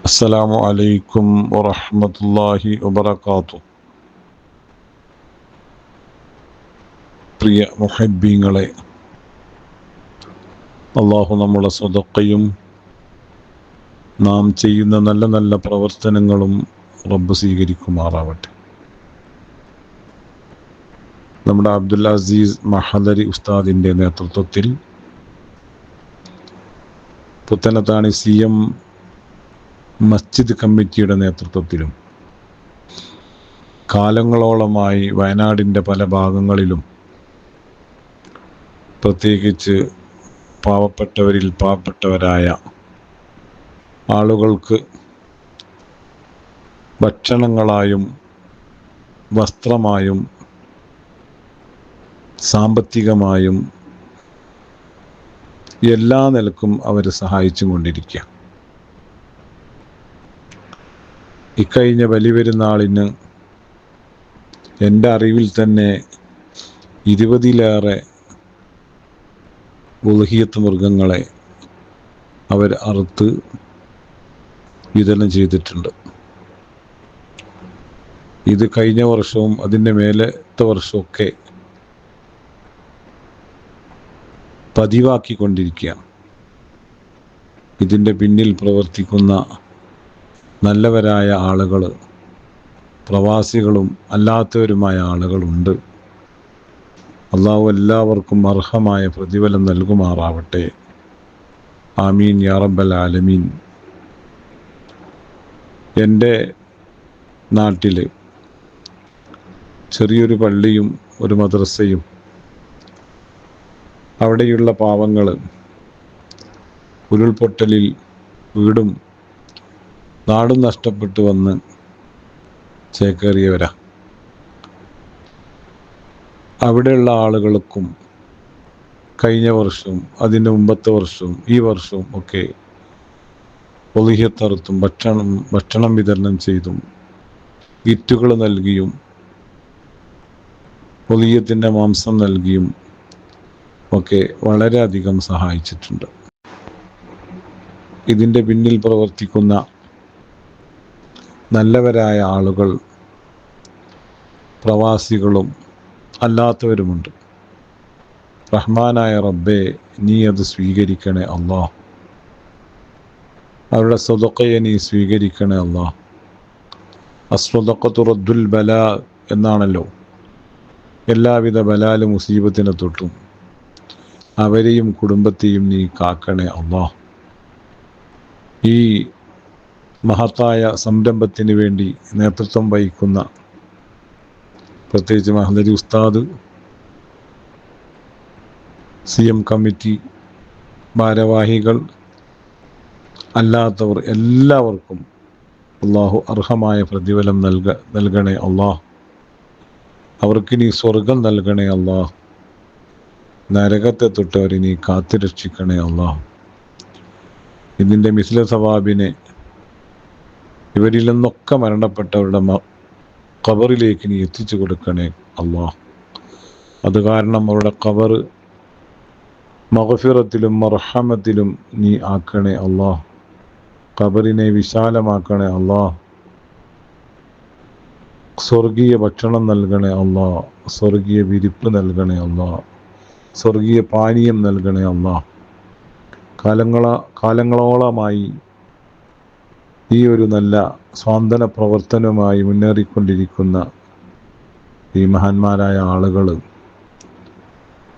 അസ്സലാമു അലൈക്കും വറഹ്മത്തുള്ളാഹി വബറകാതുഹു. പ്രിയ മുഹബ്ബീങ്ങളെ, അള്ളാഹു നമ്മുടെ സ്വതക്കയും നാം ചെയ്യുന്ന നല്ല നല്ല പ്രവർത്തനങ്ങളും റബ്ബ് സ്വീകരിക്കുമാറാവട്ടെ. നമ്മുടെ അബ്ദുൽ അസീസ് മഹദരി ഉസ്താദിൻ്റെ നേതൃത്വത്തിൽ പുത്തനത്താണി CM മസ്ജിദ് കമ്മിറ്റിയുടെ നേതൃത്വത്തിലും കാലങ്ങളോളമായി വയനാടിൻ്റെ പല ഭാഗങ്ങളിലും പ്രത്യേകിച്ച് പാവപ്പെട്ടവരിൽ പാവപ്പെട്ടവരായ ആളുകൾക്ക് ഭക്ഷണങ്ങളായും വസ്ത്രമായും സാമ്പത്തികമായും എല്ലാ നിലക്കും അവർ സഹായിച്ചു കൊണ്ടിരിക്കുക. ഇക്കഴിഞ്ഞ ബലിപെരുന്നാളിന് എൻ്റെ അറിവിൽ തന്നെ 20-ലേറെ ഉളുഹിയത്ത് മൃഗങ്ങളെ അവർ അറുത്ത് വിതരണം ചെയ്തിട്ടുണ്ട്. ഇത് കഴിഞ്ഞ വർഷവും അതിൻ്റെ മേലത്തെ വർഷമൊക്കെ പതിവാക്കിക്കൊണ്ടിരിക്കുകയാണ്. ഇതിൻ്റെ പിന്നിൽ പ്രവർത്തിക്കുന്ന നല്ലവരായ ആളുകൾ, പ്രവാസികളും അല്ലാത്തവരുമായ ആളുകളുണ്ട്. അള്ളാഹു എല്ലാവർക്കും അർഹമായ പ്രതിഫലം നൽകുമാറാവട്ടെ. ആമീൻ യാ റബ്ബൽ ആലമീൻ. എൻ്റെ നാട്ടിൽ ചെറിയൊരു പള്ളിയും ഒരു മദ്രസയും അവിടെയുള്ള പാവങ്ങൾ ഉരുൾപൊട്ടലിൽ വീടും നാടും നഷ്ടപ്പെട്ടു വന്ന് ചേക്കേറിയവരാ. അവിടെയുള്ള ആളുകൾക്കും കഴിഞ്ഞ വർഷവും അതിൻ്റെ മുമ്പത്തെ വർഷവും ഈ വർഷവും ഒക്കെ ഉളുഹിയത്തറുത്തും ഭക്ഷണം വിതരണം ചെയ്തും കിറ്റുകൾ നൽകിയും ഉളുഹിയത്തിൻ്റെ മാംസം നൽകിയും ഒക്കെ വളരെയധികം സഹായിച്ചിട്ടുണ്ട്. ഇതിൻ്റെ പിന്നിൽ പ്രവർത്തിക്കുന്ന നല്ലവരായ ആളുകൾ പ്രവാസികളും അല്ലാത്തവരുമുണ്ട്. റഹ്മാനായ റബ്ബേ, നീ അത് സ്വീകരിക്കണേ അല്ലാഹ്. അവരുടെ സ്വതക്കയെ നീ സ്വീകരിക്കണേ അല്ലാഹ്. അസ്വതക്കത്തു റദ്ദുൽ ബലാ എന്നാണല്ലോ. എല്ലാവിധ ബലാലും മുസീബത്തിനെ തൊട്ടും അവരെയും കുടുംബത്തെയും നീ കാക്കണേ അല്ലാഹ്. ഈ മഹത്തായ സംരംഭത്തിന് വേണ്ടി നേതൃത്വം വഹിക്കുന്ന പ്രത്യേകിച്ച് മഹദരി ഉസ്താദ്, CM കമ്മിറ്റി ഭാരവാഹികൾ, അല്ലാത്തവർ എല്ലാവർക്കും അള്ളാഹു അർഹമായ പ്രതിഫലം നൽകണേ അള്ളാഹ്. അവർക്ക് നീ സ്വർഗം നൽകണേ അള്ളാഹ്. നരകത്തെ തൊട്ടവരെ നീ കാത്തുരക്ഷിക്കണേ അള്ളാഹ്. ഇതിൻ്റെ മിസ്ല സവാബിനെ ഇവരിൽ നിന്നൊക്കെ മരണപ്പെട്ടവരുടെ ഖബറിലേക്ക് നീ എത്തിച്ചു കൊടുക്കണേ അള്ളാഹ്. അത് കാരണം അവരുടെ ഖബർ മഗ്ഫിറത്തിലും മർഹമത്തിലും നീ ആക്കണേ അള്ളാഹ്. ഖബറിനെ വിശാലമാക്കണേ അള്ളാഹ്. സ്വർഗീയ ഭക്ഷണം നൽകണേ അള്ളാഹ്. സ്വർഗീയ വിരിപ്പ് നൽകണേ അള്ളാഹ്. സ്വർഗീയ പാനീയം നൽകണേ അള്ളാഹ്. കാലങ്ങളോളമായി ഈ ഒരു നല്ല സ്വാന്തന പ്രവർത്തനവുമായി മുന്നേറിക്കൊണ്ടിരിക്കുന്ന ഈ മഹാന്മാരായ ആളുകൾ,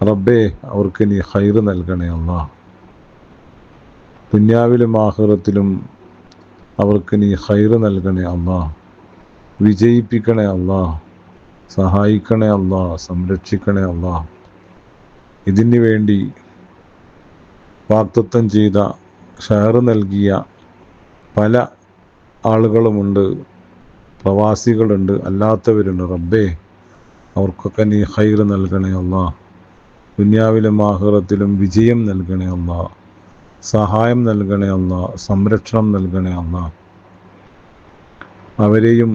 റബ്ബേ, അവർക്ക് നീ ഖൈറ് നൽകണേ അല്ലാഹ്. ദുനിയാവിലും ആഖിറത്തിലും അവർക്ക് നീ ഖൈറ് നൽകണേ അല്ലാഹ്. വിജയിപ്പിക്കണേ അല്ലാഹ്. സഹായിക്കണേ അല്ലാഹ്. സംരക്ഷിക്കണേ അല്ലാഹ്. ഇതിനു വേണ്ടി വാഗ്ദത്തം ചെയ്ത, ഷെയർ നൽകിയ പല ആളുകളുമുണ്ട്. പ്രവാസികളുണ്ട്, അല്ലാത്തവരുണ്ട്. റബ്ബേ, അവർക്കൊക്കെ നീ ഖൈറ് നൽകണേ അല്ലാഹ്. ദുനിയാവിലും ആഖിറത്തിലും വിജയം നൽകണേ അല്ലാഹ്. സഹായം നൽകണേ അല്ലാഹ്. സംരക്ഷണം നൽകണേ അല്ലാഹ്. അവരെയും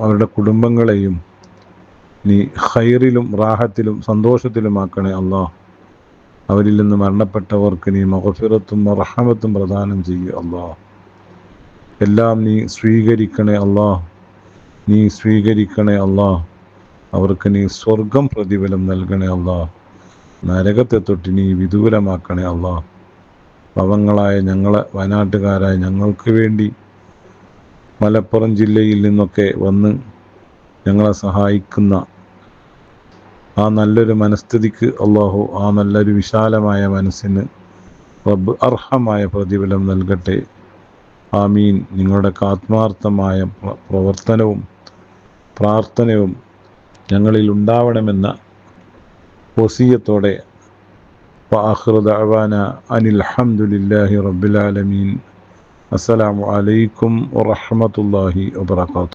അവരുടെ കുടുംബങ്ങളെയും നീ ഖൈറിലും റാഹത്തിലും സന്തോഷത്തിലുമാക്കണേ അല്ലാഹ്. അവരിൽ നിന്ന് മരണപ്പെട്ടവർക്ക് നീ മഗ്ഫിറത്തും റഹ്മത്തും പ്രദാനം ചെയ്യുക അല്ലാഹ്. എല്ലാം നീ സ്വീകരിക്കണേ അല്ലാ, നീ സ്വീകരിക്കണേ അല്ലാ. അവർക്ക് നീ സ്വർഗം പ്രതിഫലം നൽകണേ അല്ലാ. നരകത്തെ തൊട്ട് നീ വിദൂരമാക്കണേ അല്ലാ. പാവങ്ങളായ ഞങ്ങളെ വയനാട്ടുകാരായ ഞങ്ങൾക്ക് വേണ്ടി മലപ്പുറം ജില്ലയിൽ നിന്നൊക്കെ വന്ന് ഞങ്ങളെ സഹായിക്കുന്ന ആ നല്ലൊരു മനസ്ഥിതിക്ക് അല്ലാഹു ആ നല്ലൊരു വിശാലമായ മനസ്സിന് റബ്ബ് അർഹമായ പ്രതിഫലം നൽകട്ടെ. ആമീൻ. നിങ്ങളുടെ ആത്മാർത്ഥമായ പ്രവർത്തനവും പ്രാർത്ഥനയും ഞങ്ങളിൽ ഉണ്ടാവണമെന്ന വസിയത്തോടെ വആഖിറു ദഅവാന അനിൽ ഹംദുലില്ലാഹി റബ്ബിൽ ആലമീൻ. അസ്സലാമു അലൈക്കും വറഹ്മത്തുള്ളാഹി വബറകാതുഹു.